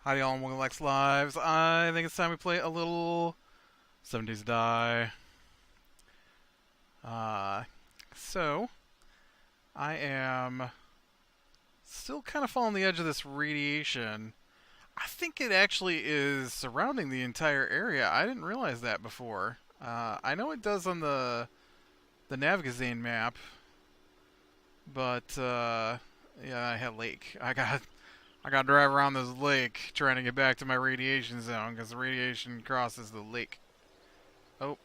Hi y'all, and welcome to Lex Lives. I think it's time we play a little 70s Die. Uh, so, I am still kind of following the edge of this radiation. I think it actually is surrounding the entire area. I didn't realize that before. I know it does on the Navigazine map, but yeah, I had lake. I got to drive around this lake trying to get back to my radiation zone because the radiation crosses the lake. Oh,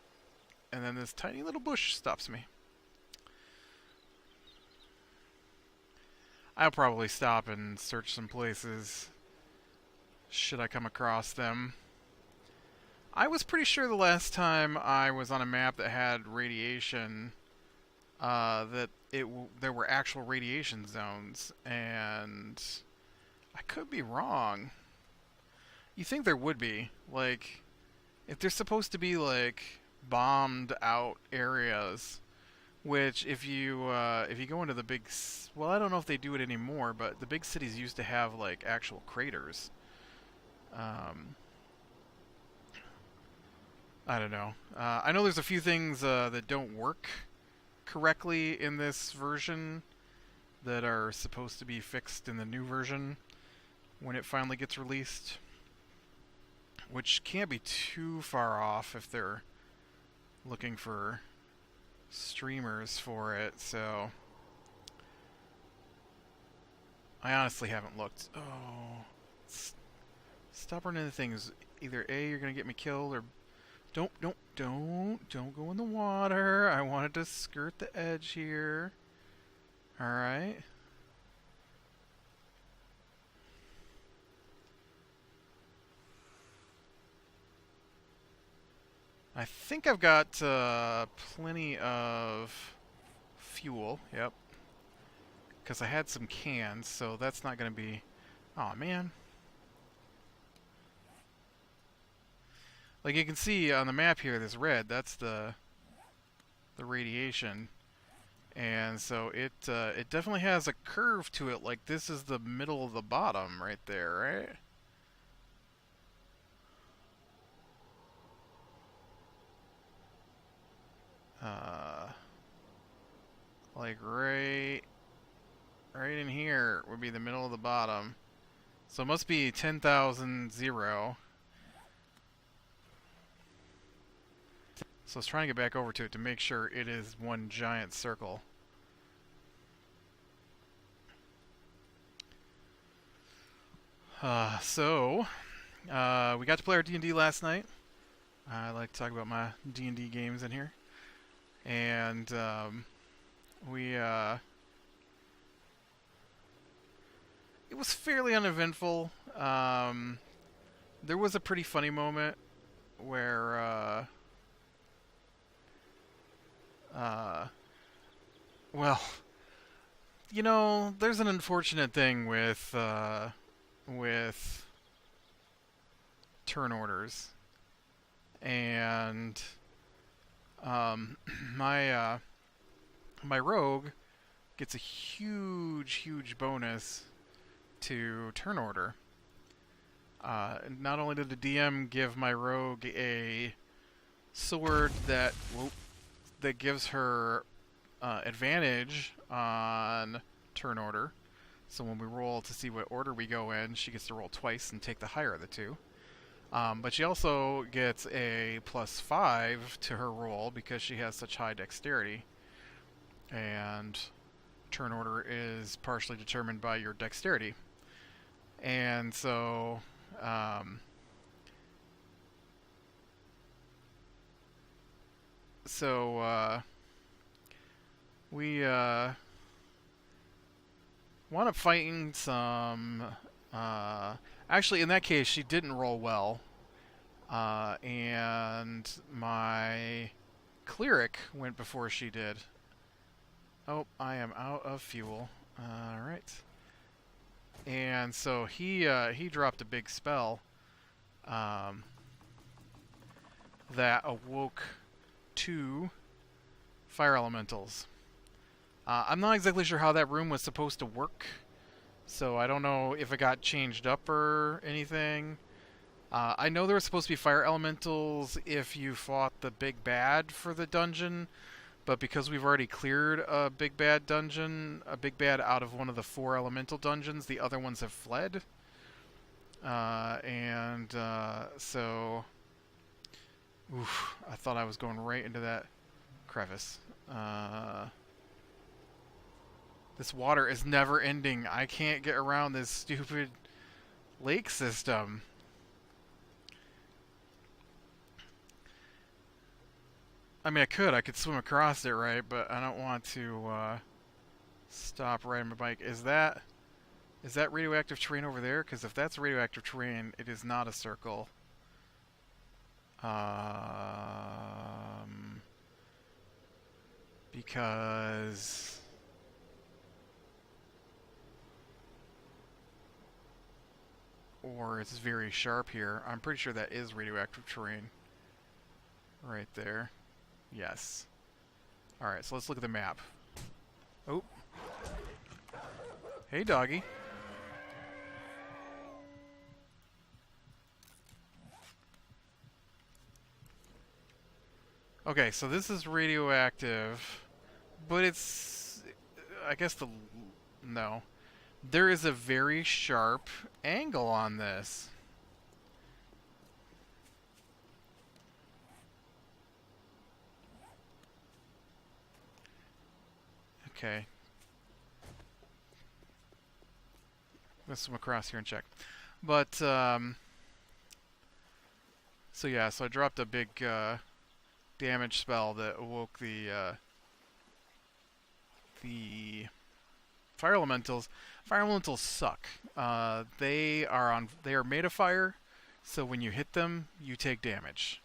and then this tiny little bush stops me. I'll probably stop and search some places should I come across them. I was pretty sure the last time I was on a map that had radiation, that there were actual radiation zones, and I could be wrong. You think there would be, like, if there's supposed to be like bombed out areas, which if you go into the well, I don't know if they do it anymore, but the big cities used to have like actual craters. Um, I don't know. I know there's a few things that don't work correctly in this version that are supposed to be fixed in the new version when it finally gets released, which can't be too far off if they're looking for streamers for it, so I honestly haven't looked. Oh, stop running into things. Either A, you're gonna get me killed, or don't go in the water. I wanted to skirt the edge here. All right. I think I've got plenty of fuel. Yep. Because I had some cans, so that's not going to be... Aw, man. Like you can see on the map here, this red, that's the radiation. And so it definitely has a curve to it, like this is the middle of the bottom right there, right? Like right in here would be the middle of the bottom. So it must be 10,000 0. So I was trying to get back over to it to make sure it is one giant circle. We got to play our D&D last night. I like to talk about my D&D games in here. And it was fairly uneventful. There was a pretty funny moment where well, you know, there's an unfortunate thing with turn orders, and my my rogue gets a huge bonus to turn order. Not only did the DM give my rogue a sword that gives her advantage on turn order, so when we roll to see what order we go in, she gets to roll twice and take the higher of the two. But she also gets a +5 to her roll because she has such high dexterity. And turn order is partially determined by your dexterity. And so, we wound up fighting some... actually, in that case, she didn't roll well. And my cleric went before she did. Oh, I am out of fuel. Alright. And so he dropped a big spell that awoke 2 fire elementals. I'm not exactly sure how that room was supposed to work, So I don't know if it got changed up or anything. I know there were supposed to be fire elementals if you fought the big bad for the dungeon, but because we've already cleared a big bad dungeon, a big bad out of one of the 4 elemental dungeons, the other ones have fled. So... Oof, I thought I was going right into that crevice. This water is never ending. I can't get around this stupid lake system. I mean, I could swim across it, right? But I don't want to stop riding my bike. Is that radioactive terrain over there? Because if that's radioactive terrain, it is not a circle. Because... Or it's very sharp here. I'm pretty sure that is radioactive terrain. Right there. Yes. Alright, so let's look at the map. Oh. Hey, doggy. Okay, so this is radioactive, but it's... I guess the... No. There is a very sharp angle on this. Okay. Let's swim across here and check. But, so yeah, so I dropped a big damage spell that awoke the fire elementals. Fire elementals suck. They are made of fire, so when you hit them, you take damage.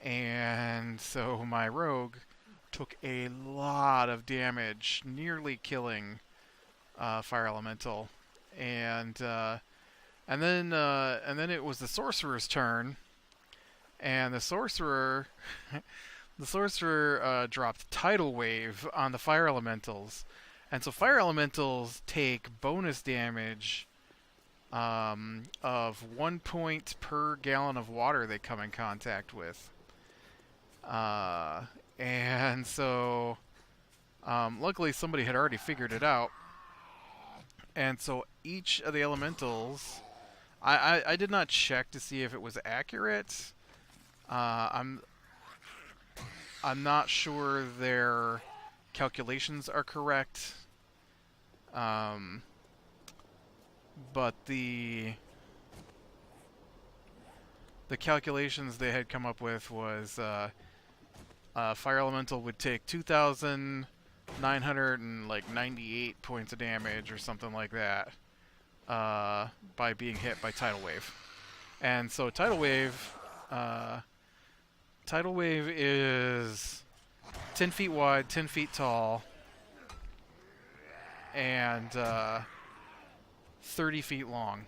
And so my rogue took a lot of damage, nearly killing fire elemental. And then it was the sorcerer's turn, and the sorcerer dropped Tidal Wave on the fire elementals. And so fire elementals take bonus damage of 1 point per gallon of water they come in contact with. And so luckily somebody had already figured it out. And so each of the elementals... I did not check to see if it was accurate. I'm not sure their calculations are correct. But the calculations they had come up with was fire elemental would take 2,998 points of damage or something like that by being hit by tidal wave. And so tidal wave is 10 feet wide, 10 feet tall, and 30 feet long.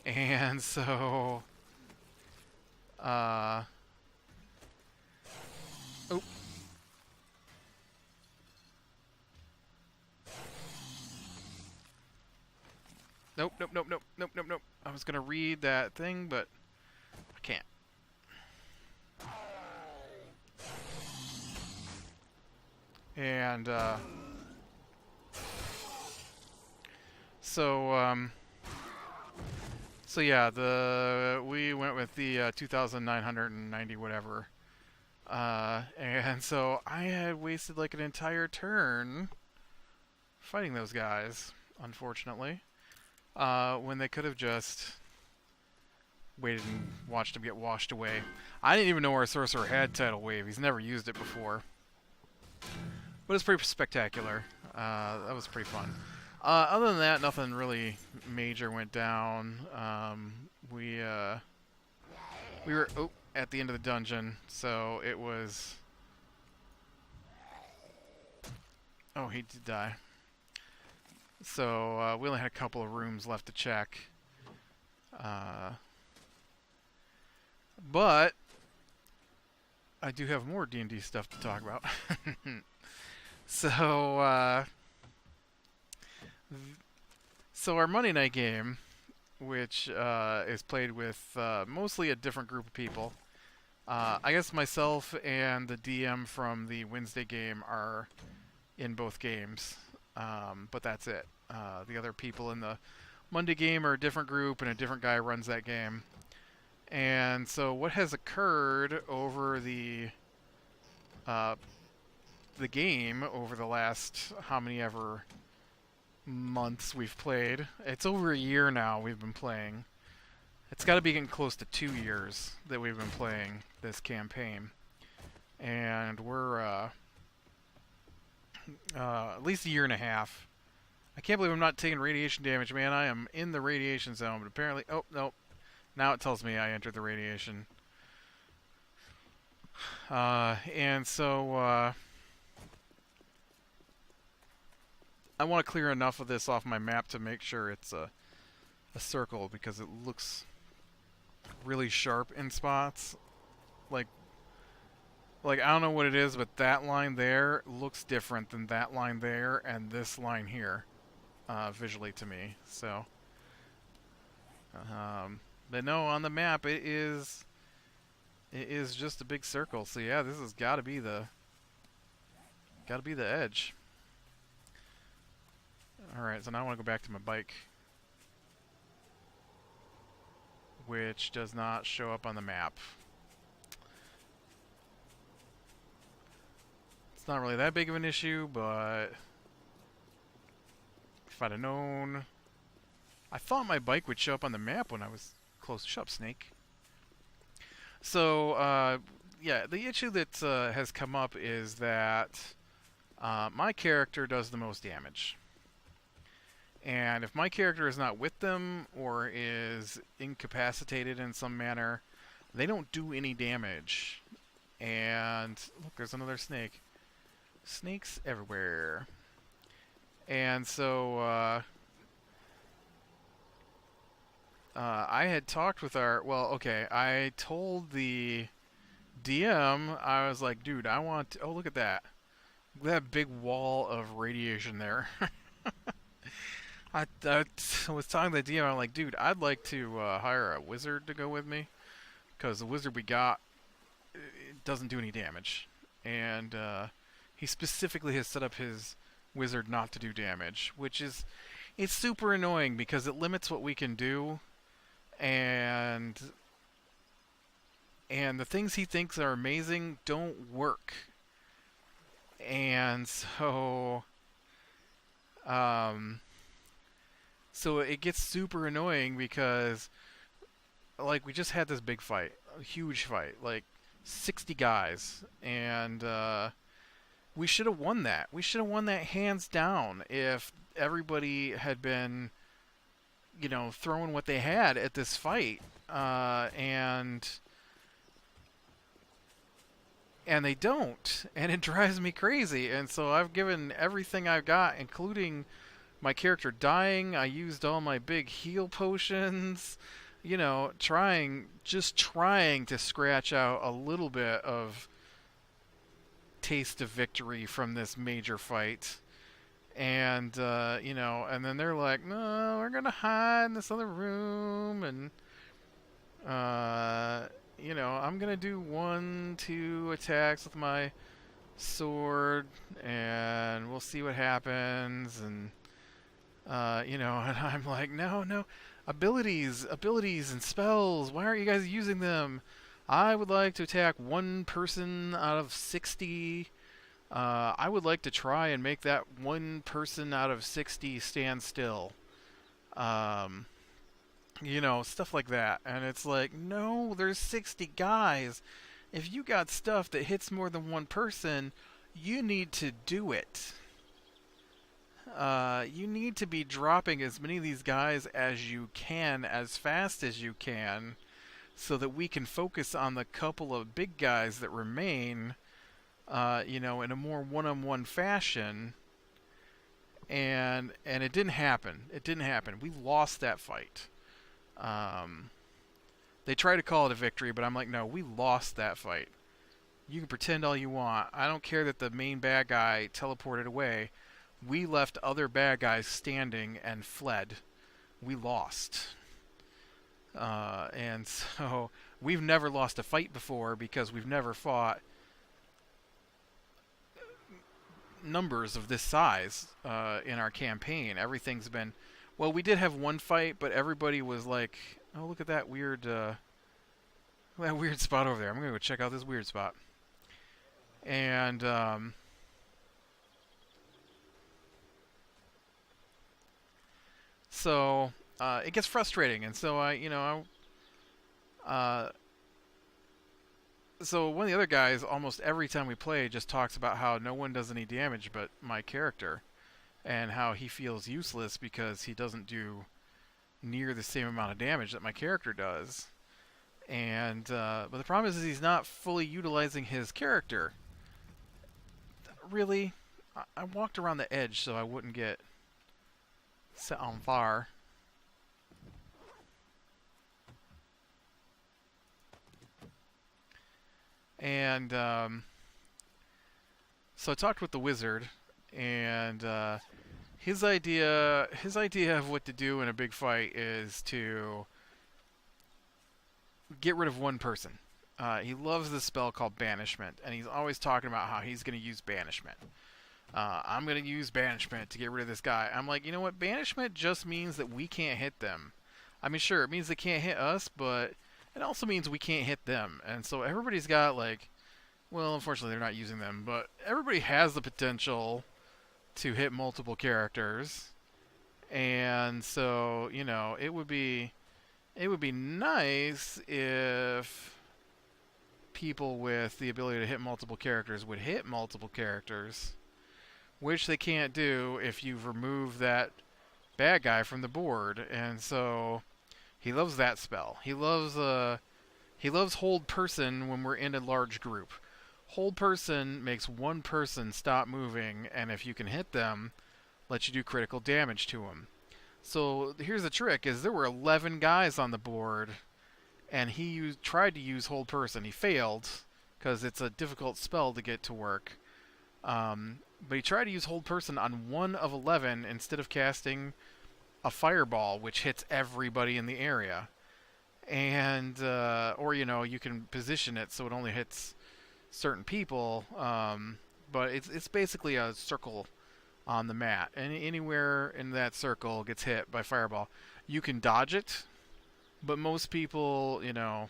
And so oh. Nope. I was gonna read that thing, but I can't. And so yeah, we went with the 2,990 whatever. And so I had wasted like an entire turn fighting those guys, unfortunately. When they could have just waited and watched them get washed away. I didn't even know our sorcerer had Tidal Wave. He's never used it before. But it's pretty spectacular. That was pretty fun. Other than that, nothing really major went down. We were at the end of the dungeon, so it was... Oh, he did die. So we only had a couple of rooms left to check. But I do have more D&D stuff to talk about. So So our Monday night game, which is played with mostly a different group of people. I guess myself and the DM from the Wednesday game are in both games, but that's it. The other people in the Monday game are a different group, and a different guy runs that game. And so, what has occurred over uh, the game over the last how many ever months we've played? It's over a year now we've been playing. It's got to be getting close to 2 years that we've been playing this campaign, and we're at least a year and a half. I can't believe I'm not taking radiation damage, man. I am in the radiation zone, but apparently, oh no, now it tells me I entered the radiation. And so I want to clear enough of this off my map to make sure it's a circle, because it looks really sharp in spots. Like I don't know what it is, but that line there looks different than that line there and this line here, visually to me. So, but no, on the map it is just a big circle. So yeah, this has got to be the edge. All right, so now I want to go back to my bike, which does not show up on the map. It's not really that big of an issue, but if I'd have known... I thought my bike would show up on the map when I was close. Shut up, Snake. So, yeah, the issue that has come up is that my character does the most damage. And if my character is not with them or is incapacitated in some manner, they don't do any damage. And look, there's another snake. Snakes everywhere. And so I had talked with our... Well, okay, I told the DM, I was like, dude, I want... Oh, look at that. Look at that big wall of radiation there. I was talking to the DM, I'm like, dude, I'd like to hire a wizard to go with me, because the wizard we got doesn't do any damage. And he specifically has set up his wizard not to do damage, which is... It's super annoying because it limits what we can do, and the things he thinks are amazing don't work. And so... So it gets super annoying because, like, we just had this big fight, a huge fight, like 60 guys, and we should have won that. We should have won that hands down if everybody had been, you know, throwing what they had at this fight, and they don't, and it drives me crazy. And so I've given everything I've got, including my character dying. I used all my big heal potions, you know, just trying to scratch out a little bit of taste of victory from this major fight. And, you know, and then they're like, no, we're gonna hide in this other room, and, you know, I'm gonna do 1-2 attacks with my sword, and we'll see what happens, and... you know, and I'm like, no, abilities and spells, why aren't you guys using them? I would like to attack one person out of 60. I would like to try and make that one person out of 60 stand still. You know, stuff like that. And it's like, no, there's 60 guys. If you got stuff that hits more than one person, you need to do it. You need to be dropping as many of these guys as you can, as fast as you can, so that we can focus on the couple of big guys that remain, you know, in a more one-on-one fashion. And it didn't happen. It didn't happen. We lost that fight. They try to call it a victory, but I'm like, no, we lost that fight. You can pretend all you want. I don't care that the main bad guy teleported away. We left other bad guys standing and fled. We lost. And so we've never lost a fight before because we've never fought numbers of this size in our campaign. Everything's been... Well, we did have one fight, but everybody was like, oh, look at that weird spot over there. I'm going to go check out this weird spot. And... so it gets frustrating, and so so one of the other guys, almost every time we play, just talks about how no one does any damage but my character, and how he feels useless because he doesn't do near the same amount of damage that my character does. And but the problem is he's not fully utilizing his character. Really, I walked around the edge so I wouldn't get set on fire. And so I talked with the wizard, and his idea of what to do in a big fight is to get rid of one person. He loves this spell called Banishment, and he's always talking about how he's going to use Banishment. I'm going to use Banishment to get rid of this guy. I'm like, you know what? Banishment just means that we can't hit them. I mean, sure, it means they can't hit us, but it also means we can't hit them. And so everybody's got, like... Well, unfortunately, they're not using them, but everybody has the potential to hit multiple characters. And so, you know, it would be nice if people with the ability to hit multiple characters would hit multiple characters, which they can't do if you've removed that bad guy from the board. And so he loves that spell. He loves Hold Person when we're in a large group. Hold Person makes one person stop moving, and if you can hit them, lets you do critical damage to them. So here's the trick, is there were 11 guys on the board, and he tried to use Hold Person. He failed, because it's a difficult spell to get to work. But he tried to use Hold Person on one of 11 instead of casting a fireball, which hits everybody in the area. And, or, you know, you can position it so it only hits certain people, but it's basically a circle on the mat, and anywhere in that circle gets hit by fireball. You can dodge it, but most people, even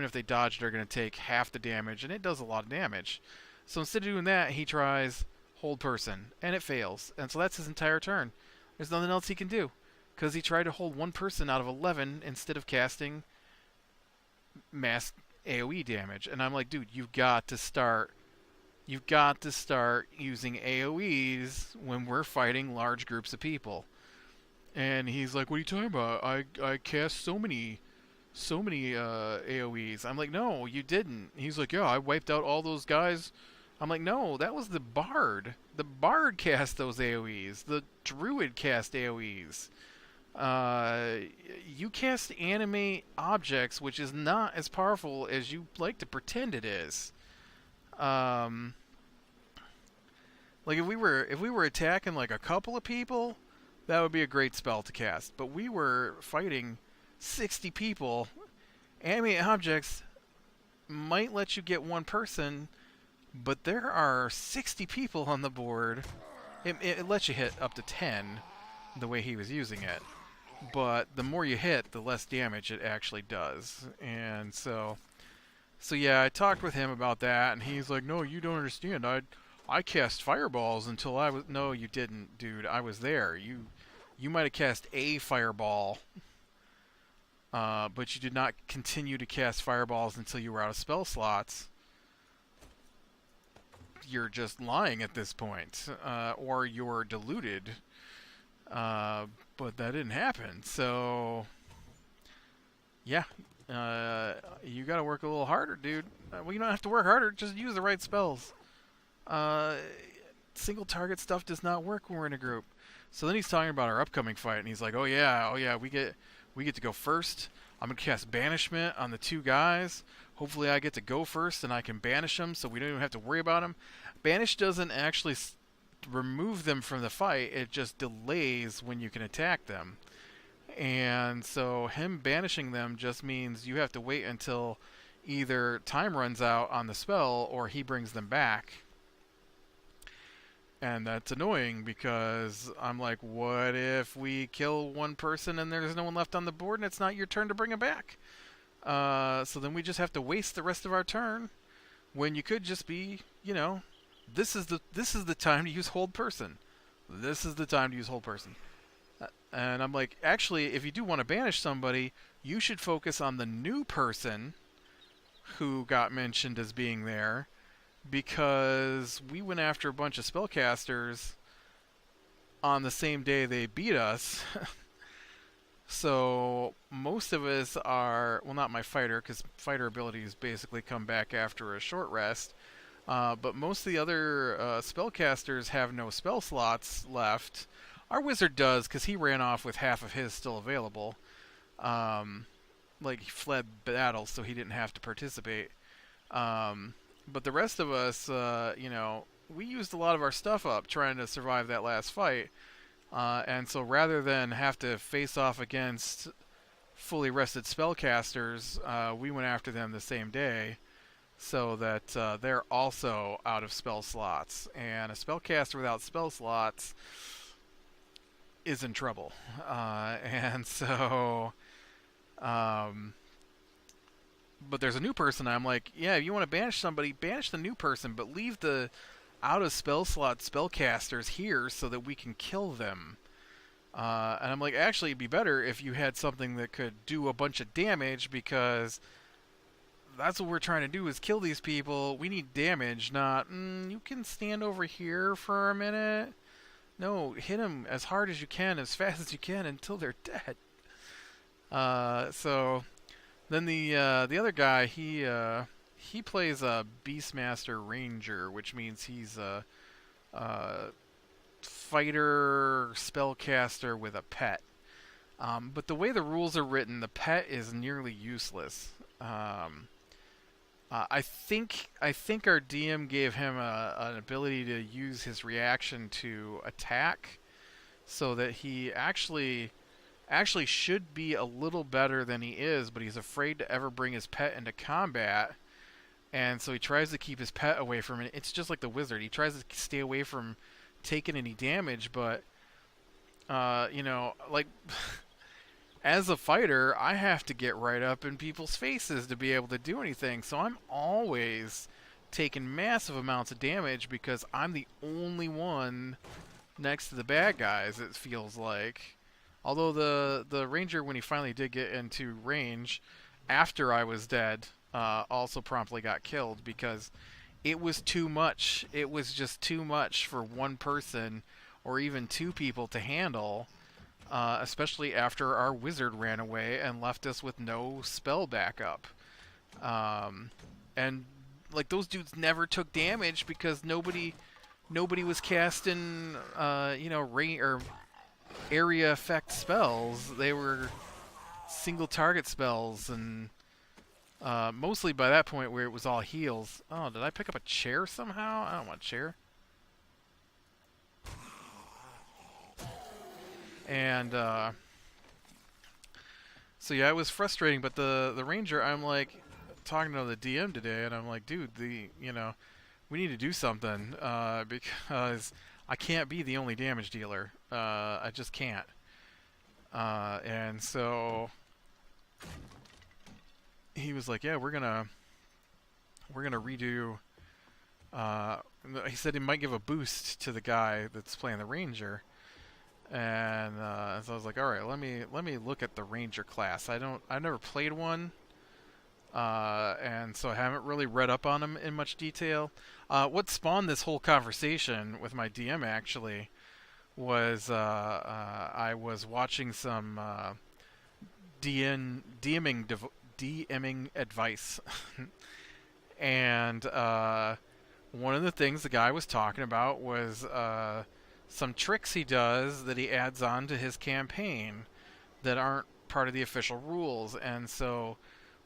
if they dodge it, are going to take half the damage, and it does a lot of damage. So instead of doing that, he tries Hold Person, and it fails, and so that's his entire turn. There's nothing else he can do, because he tried to hold one person out of 11 instead of casting mass AoE damage. And I'm like, dude, you've got to start using AoEs when we're fighting large groups of people. And he's like, what are you talking about? I cast so many AoEs. I'm like, no, you didn't. He's like, yeah, I wiped out all those guys. I'm like, no, that was the Bard. The Bard cast those AoEs. The Druid cast AoEs. You cast Animate Objects, which is not as powerful as you like to pretend it is. Like if we were attacking like a couple of people, that would be a great spell to cast. But we were fighting 60 people. Animate Objects might let you get one person, but there are 60 people on the board. It lets you hit up to 10, the way he was using it. But the more you hit, the less damage it actually does. And so yeah, I talked with him about that, and he's like, no, you don't understand. I cast fireballs until I was... No, you didn't, dude. I was there. You might have cast a fireball, but you did not continue to cast fireballs until you were out of spell slots. You're just lying at this point, or you're deluded. But that didn't happen, so yeah, you gotta work a little harder, dude. Well, you don't have to work harder, just use the right spells. Single target stuff does not work when we're in a group. So then he's talking about our upcoming fight, and he's like, oh yeah, we get to go first. I'm gonna cast Banishment on the two guys. Hopefully I get to go first and I can banish them so we don't even have to worry about them. Banish doesn't actually remove them from the fight, it just delays when you can attack them. And so him banishing them just means you have to wait until either time runs out on the spell or he brings them back. And that's annoying because I'm like, what if we kill one person and there's no one left on the board and it's not your turn to bring them back? So then we just have to waste the rest of our turn when you could just be, this is the time to use hold person. This is the time to use hold person. And I'm like, actually, if you do want to banish somebody, you should focus on the new person who got mentioned as being there, because we went after a bunch of spellcasters on the same day they beat us. So most of us are, well, not my fighter, because fighter abilities basically come back after a short rest. But most of the other spellcasters have no spell slots left. Our wizard does, because he ran off with half of his still available. He fled battle, so he didn't have to participate. But the rest of us, we used a lot of our stuff up trying to survive that last fight. And so rather than have to face off against fully rested spellcasters, we went after them the same day, so that they're also out of spell slots. And a spellcaster without spell slots is in trouble. And so... but there's a new person. I'm like, yeah, if you want to banish somebody, banish the new person, but leave the out of spell slot spellcasters here so that we can kill them. And I'm like, actually, it'd be better if you had something that could do a bunch of damage, because that's what we're trying to do, is kill these people. We need damage, not, you can stand over here for a minute. No, hit them as hard as you can, as fast as you can, until they're dead. So then the other guy, he plays a Beastmaster Ranger, which means he's a fighter spellcaster with a pet. But the way the rules are written, the pet is nearly useless. I think our DM gave him an ability to use his reaction to attack, so that he actually should be a little better than he is, but he's afraid to ever bring his pet into combat, and so he tries to keep his pet away from it. It's just like the wizard. He tries to stay away from taking any damage, but as a fighter, I have to get right up in people's faces to be able to do anything, so I'm always taking massive amounts of damage because I'm the only one next to the bad guys, it feels like. Although the ranger, when he finally did get into range after I was dead, also promptly got killed, because it was too much. It was just too much for one person or even two people to handle, especially after our wizard ran away and left us with no spell backup. And like, those dudes never took damage because nobody was casting rain or area effect spells. They were single target spells, and mostly by that point where it was all heals. Oh, did I pick up a chair somehow? I don't want a chair. And so yeah, it was frustrating, but the ranger, I'm like talking to the DM today, and I'm like, dude, we need to do something, because I can't be the only damage dealer. I just can't. And so he was like, yeah, we're gonna redo. He said he might give a boost to the guy that's playing the ranger. And so I was like, all right, let me look at the ranger class. I've never played one, and so I haven't really read up on them in much detail. What spawned this whole conversation with my DM actually was I was watching some DMing advice, and one of the things the guy was talking about was some tricks he does that he adds on to his campaign that aren't part of the official rules. And so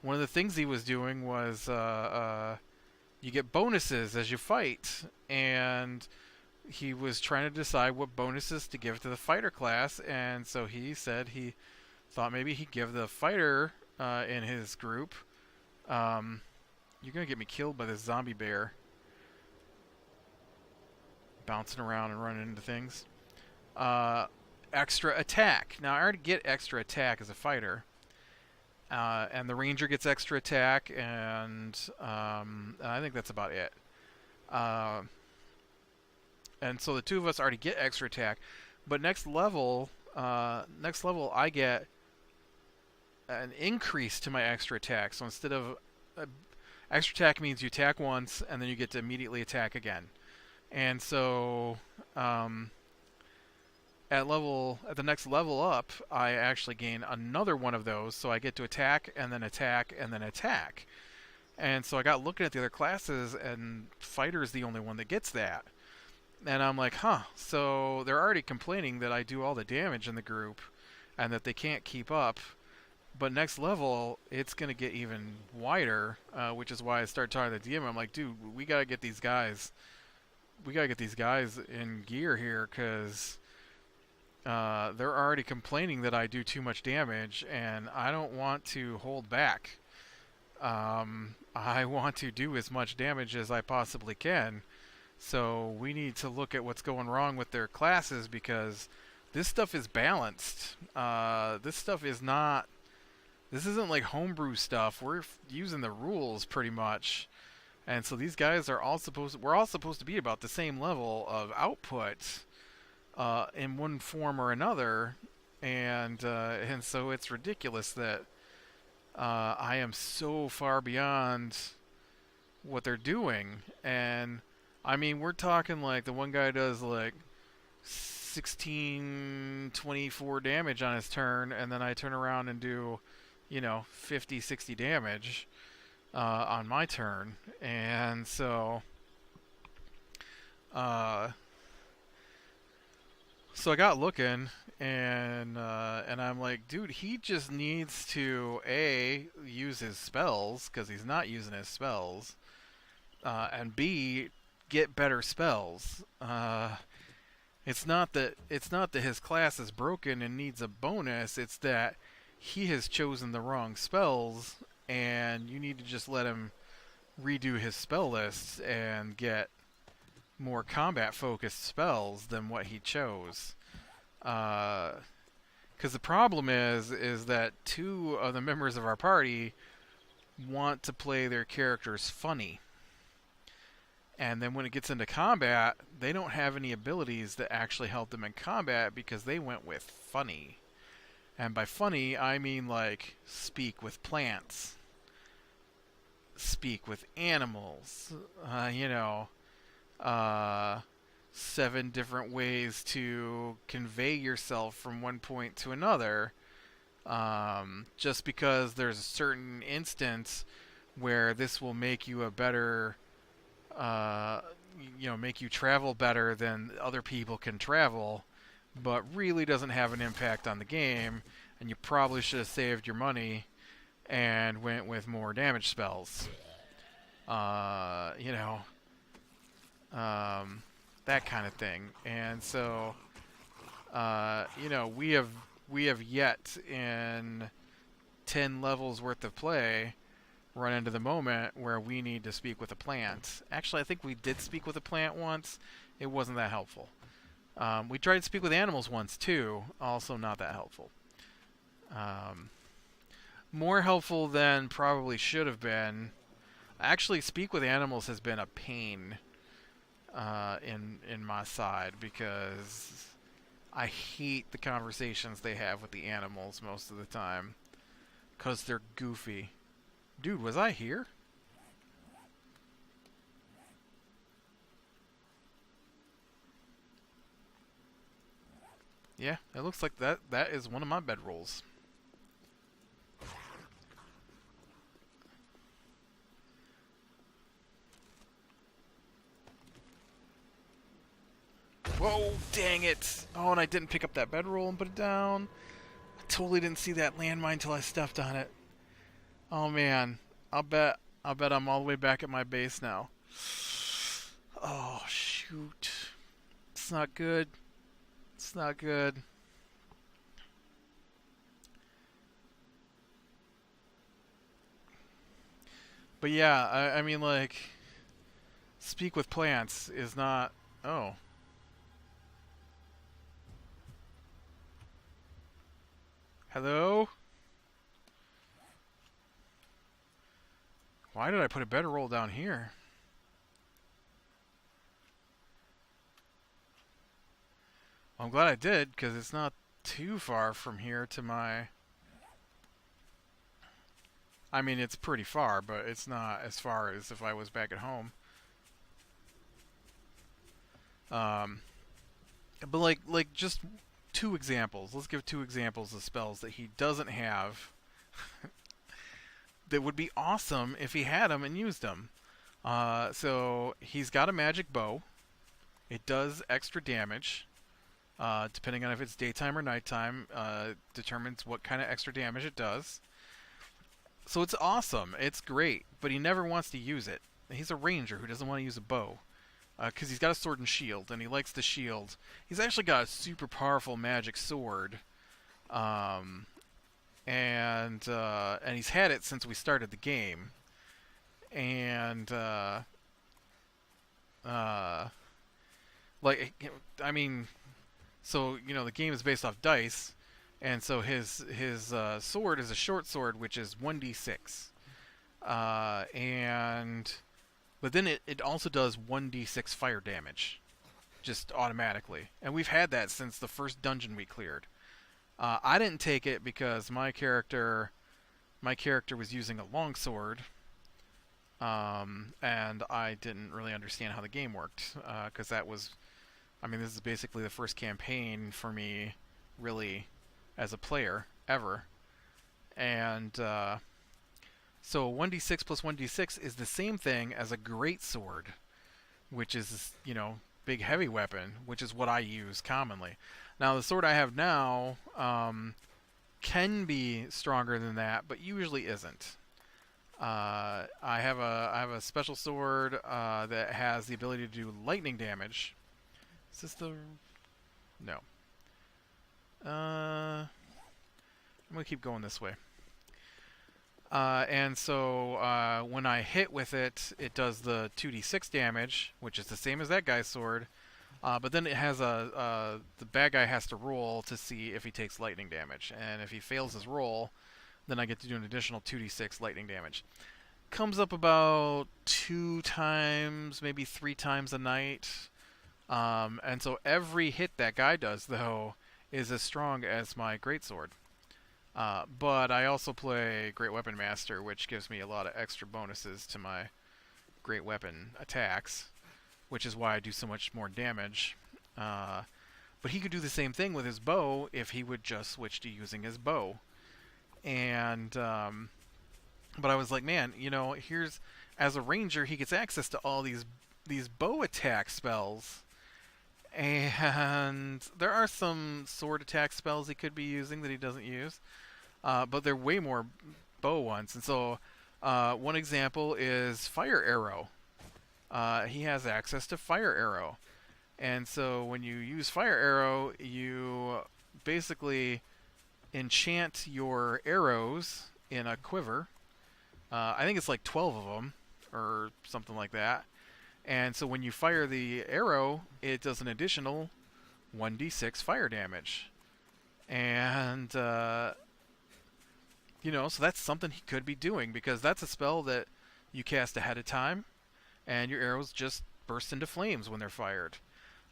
one of the things he was doing was you get bonuses as you fight, and he was trying to decide what bonuses to give to the fighter class, and so he said he thought maybe he'd give the fighter in his group. You're gonna get me killed by this zombie bear bouncing around and running into things. Extra attack. Now I already get extra attack as a fighter, and the ranger gets extra attack, and I think that's about it. And so the two of us already get extra attack, but next level I get an increase to my extra attack. So instead of extra attack means you attack once and then you get to immediately attack again. And so at the next level up, I actually gain another one of those. So I get to attack and then attack and then attack. And so I got looking at the other classes, and fighter is the only one that gets that. And I'm like, huh, so they're already complaining that I do all the damage in the group and that they can't keep up. But next level, it's going to get even wider, which is why I started talking to the DM. I'm like, dude, we got to get these guys. We got to get these guys in gear here, because they're already complaining that I do too much damage, and I don't want to hold back. I want to do as much damage as I possibly can. So we need to look at what's going wrong with their classes, because this stuff is balanced. This stuff is not... This isn't like homebrew stuff. We're using the rules pretty much. And so these guys are all we're all supposed to be about the same level of output in one form or another. And so it's ridiculous that I am so far beyond what they're doing. And I mean, we're talking like the one guy does like 24 damage on his turn, and then I turn around and do, 50, 60 damage on my turn. And so I got looking, and I'm like, dude, he just needs to A, use his spells, because he's not using his spells, and B, get better spells. It's not that his class is broken and needs a bonus. It's that he has chosen the wrong spells, and you need to just let him redo his spell list and get more combat focused spells than what he chose. Because the problem is that two of the members of our party want to play their characters funny. And then when it gets into combat, they don't have any abilities that actually help them in combat because they went with funny. And by funny, I mean like speak with plants, speak with animals, 7 different ways to convey yourself from one point to another. Just because there's a certain instance where this will make you a better... make you travel better than other people can travel, but really doesn't have an impact on the game, and you probably should have saved your money and went with more damage spells. That kind of thing. And so, we have yet in 10 levels worth of play run into the moment where we need to speak with a plant. Actually, I think we did speak with a plant once. It wasn't that helpful. We tried to speak with animals once, too. Also not that helpful. More helpful than probably should have been. Actually, speak with animals has been a pain in my side, because I hate the conversations they have with the animals most of the time, because they're goofy. Dude, was I here? Yeah, it looks like that is one of my bedrolls. Whoa, dang it! Oh, and I didn't pick up that bedroll and put it down. I totally didn't see that landmine until I stepped on it. Oh man, I'll bet I'm all the way back at my base now. Oh shoot. It's not good. It's not good. But yeah, I mean, like, speak with plants is not. Oh, hello. Why did I put a bedroll down here? Well, I'm glad I did because it's not too far from here to my. I mean, it's pretty far, but it's not as far as if I was back at home. Um, but like just two examples. Let's give two examples of spells that he doesn't have that would be awesome if he had them and used them. So he's got a magic bow. It does extra damage. Depending on if it's daytime or nighttime, determines what kind of extra damage it does. So it's awesome. It's great, but he never wants to use it. He's a ranger who doesn't want to use a bow. Because he's got a sword and shield, and he likes the shield. He's actually got a super powerful magic sword. And he's had it since we started the game. And, like, I mean, so, you know, the game is based off dice, and so his sword is a short sword, which is 1d6. But then it also does 1d6 fire damage, just automatically. And we've had that since the first dungeon we cleared. I didn't take it because my character was using a longsword, and I didn't really understand how the game worked, because that was, I mean, this is basically the first campaign for me, really, as a player, ever. And, so 1d6 plus 1d6 is the same thing as a great sword, which is, you know, big heavy weapon, which is what I use commonly. Now, the sword I have now can be stronger than that, but usually isn't. I have a special sword that has the ability to do lightning damage. Is this the... No. I'm going to keep going this way. And so when I hit with it, it does the 2d6 damage, which is the same as that guy's sword. But then it has the bad guy has to roll to see if he takes lightning damage. And if he fails his roll, then I get to do an additional 2d6 lightning damage. Comes up about 2 times, maybe 3 times a night. And so every hit that guy does, though, is as strong as my greatsword. But I also play Great Weapon Master, which gives me a lot of extra bonuses to my Great Weapon attacks, which is why I do so much more damage. But he could do the same thing with his bow if he would just switch to using his bow. And, but I was like, man, you know, as a ranger, he gets access to all these bow attack spells. And there are some sword attack spells he could be using that he doesn't use. But they're way more bow ones. And so one example is Fire Arrow. He has access to Fire Arrow. And so when you use Fire Arrow, you basically enchant your arrows in a quiver. I think it's like 12 of them or something like that. And so when you fire the arrow, it does an additional 1d6 fire damage. And, you know, so that's something he could be doing, because that's a spell that you cast ahead of time, and your arrows just burst into flames when they're fired.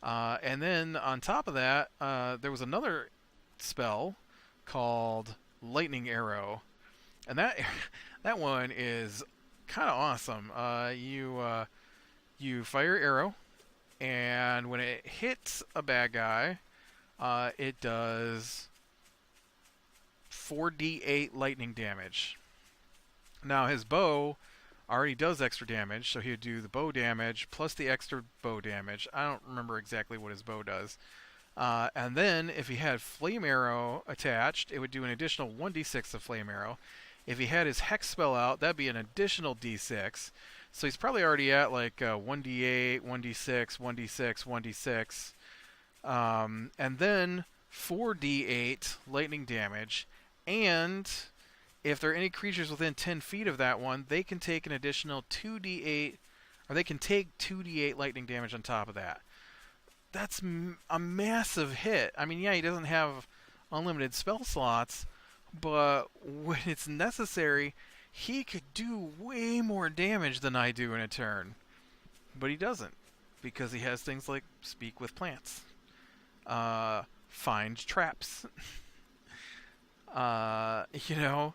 And then on top of that, there was another spell called Lightning Arrow. And that one is kind of awesome. You fire arrow, and when it hits a bad guy, it does 4d8 lightning damage. Now, his bow already does extra damage, so he would do the bow damage plus the extra bow damage. I don't remember exactly what his bow does. And then, if he had flame arrow attached, it would do an additional 1d6 of flame arrow. If he had his hex spell out, that'd be an additional d6. So he's probably already at like 1d8, 1d6, 1d6, 1d6. And then 4d8 lightning damage, and if there are any creatures within 10 feet of that one, they can take an additional 2d8, or they can take 2d8 lightning damage on top of that. That's a massive hit. I mean, yeah, he doesn't have unlimited spell slots, but when it's necessary, he could do way more damage than I do in a turn. But he doesn't, because he has things like Speak with Plants, Find Traps, you know,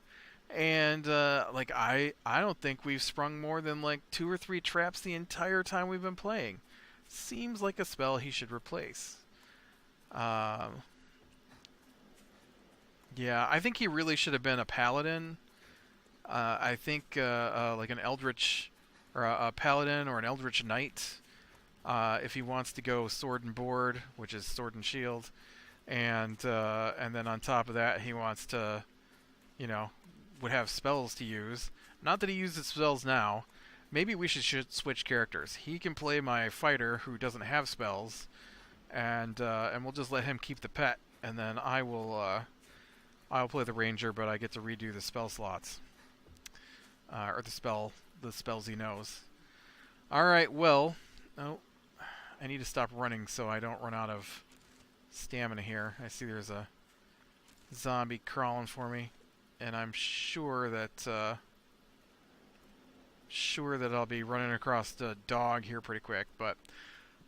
and like I don't think we've sprung more than like 2 or 3 traps the entire time we've been playing. Seems like a spell he should replace. Yeah, I think he really should have been a paladin. I think like an eldritch, or a paladin, or an eldritch knight, if he wants to go sword and board, which is sword and shield, and then on top of that he wants to, you know, would have spells to use. Not that he uses spells now. Maybe we should switch characters. He can play my fighter who doesn't have spells, and we'll just let him keep the pet, and then I'll play the ranger, but I get to redo the spell slots, or the spells he knows. All right, well, oh, I need to stop running so I don't run out of stamina here. I see there's a zombie crawling for me, and I'm sure that I'll be running across the dog here pretty quick, but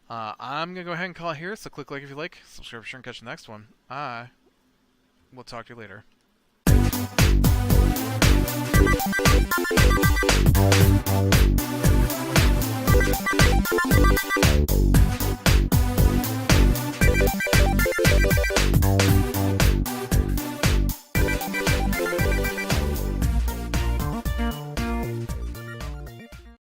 I'm gonna go ahead and call it here. So click like if you like, subscribe, share, and catch the next one. We'll talk to you later.